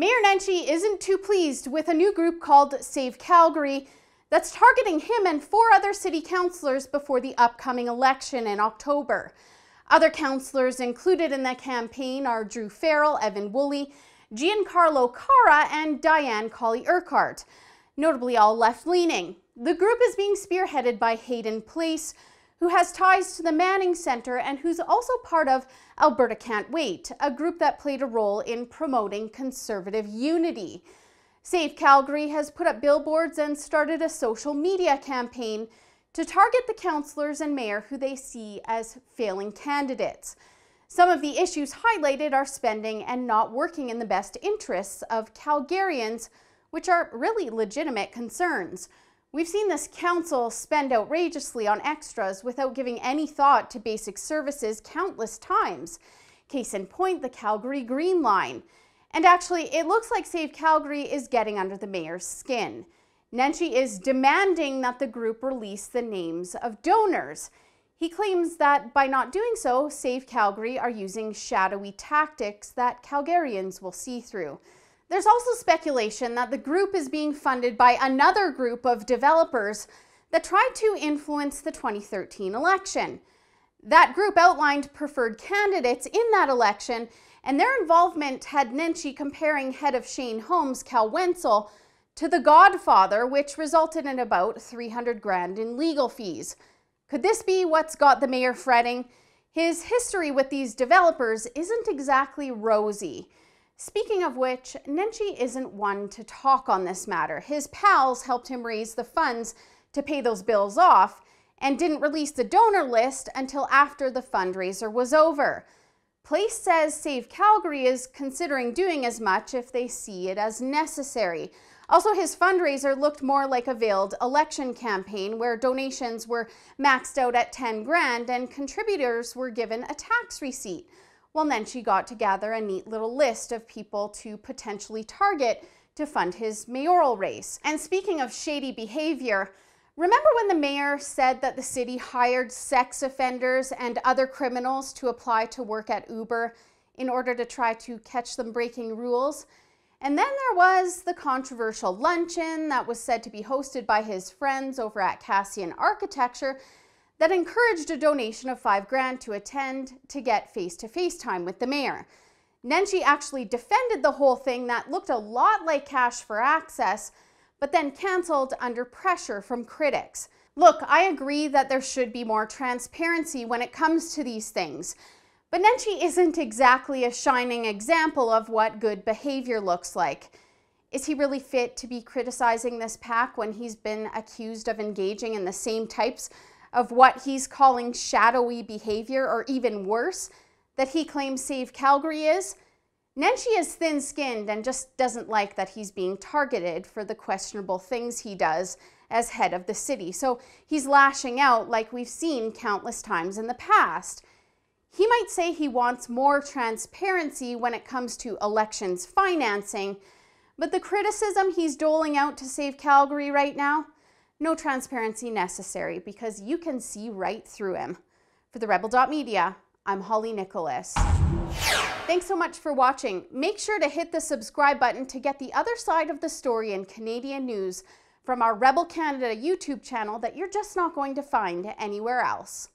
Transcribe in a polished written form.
Mayor Nenshi isn't too pleased with a new group called Save Calgary that's targeting him and 4 other city councillors before the upcoming election in October. Other councillors included in the campaign are Drew Farrell, Evan Woolley, Giancarlo Cara, and Diane Colley-Urquhart, notably all left-leaning. The group is being spearheaded by Hayden Place, who has ties to the Manning Centre and who's also part of Alberta Can't Wait, a group that played a role in promoting Conservative unity. Save Calgary has put up billboards and started a social media campaign to target the councillors and mayor who they see as failing candidates. Some of the issues highlighted are spending and not working in the best interests of Calgarians, which are really legitimate concerns. We've seen this council spend outrageously on extras without giving any thought to basic services countless times. Case in point, the Calgary Green Line. And actually, it looks like Save Calgary is getting under the mayor's skin. Nenshi is demanding that the group release the names of donors. He claims that by not doing so, Save Calgary are using shadowy tactics that Calgarians will see through. There's also speculation that the group is being funded by another group of developers that tried to influence the 2013 election. That group outlined preferred candidates in that election, and their involvement had Nenshi comparing head of Shane Homes, Cal Wenzel, to the Godfather, which resulted in about $300,000 in legal fees. Could this be what's got the mayor fretting? His history with these developers isn't exactly rosy. Speaking of which, Nenshi isn't one to talk on this matter. His pals helped him raise the funds to pay those bills off and didn't release the donor list until after the fundraiser was over. Place says Save Calgary is considering doing as much if they see it as necessary. Also, his fundraiser looked more like a veiled election campaign where donations were maxed out at $10,000 and contributors were given a tax receipt. Well, Nenshi got to gather a neat little list of people to potentially target to fund his mayoral race. And speaking of shady behavior, remember when the mayor said that the city hired sex offenders and other criminals to apply to work at Uber in order to try to catch them breaking rules? And then there was the controversial luncheon that was said to be hosted by his friends over at Cassian Architecture that encouraged a donation of $5,000 to attend to get face-to-face time with the mayor. Nenshi actually defended the whole thing that looked a lot like cash for access, but then canceled under pressure from critics. Look, I agree that there should be more transparency when it comes to these things, but Nenshi isn't exactly a shining example of what good behavior looks like. Is he really fit to be criticizing this PAC when he's been accused of engaging in the same types of what he's calling shadowy behavior, or even worse, that he claims Save Calgary is? Nenshi is thin-skinned and just doesn't like that he's being targeted for the questionable things he does as head of the city. So he's lashing out like we've seen countless times in the past. He might say he wants more transparency when it comes to elections financing, but the criticism he's doling out to Save Calgary right now, no transparency necessary because you can see right through him. For the Rebel.media, I'm Holly Nicholas. Thanks so much for watching. Make sure to hit the subscribe button to get the other side of the story in Canadian news from our Rebel Canada YouTube channel that you're just not going to find anywhere else.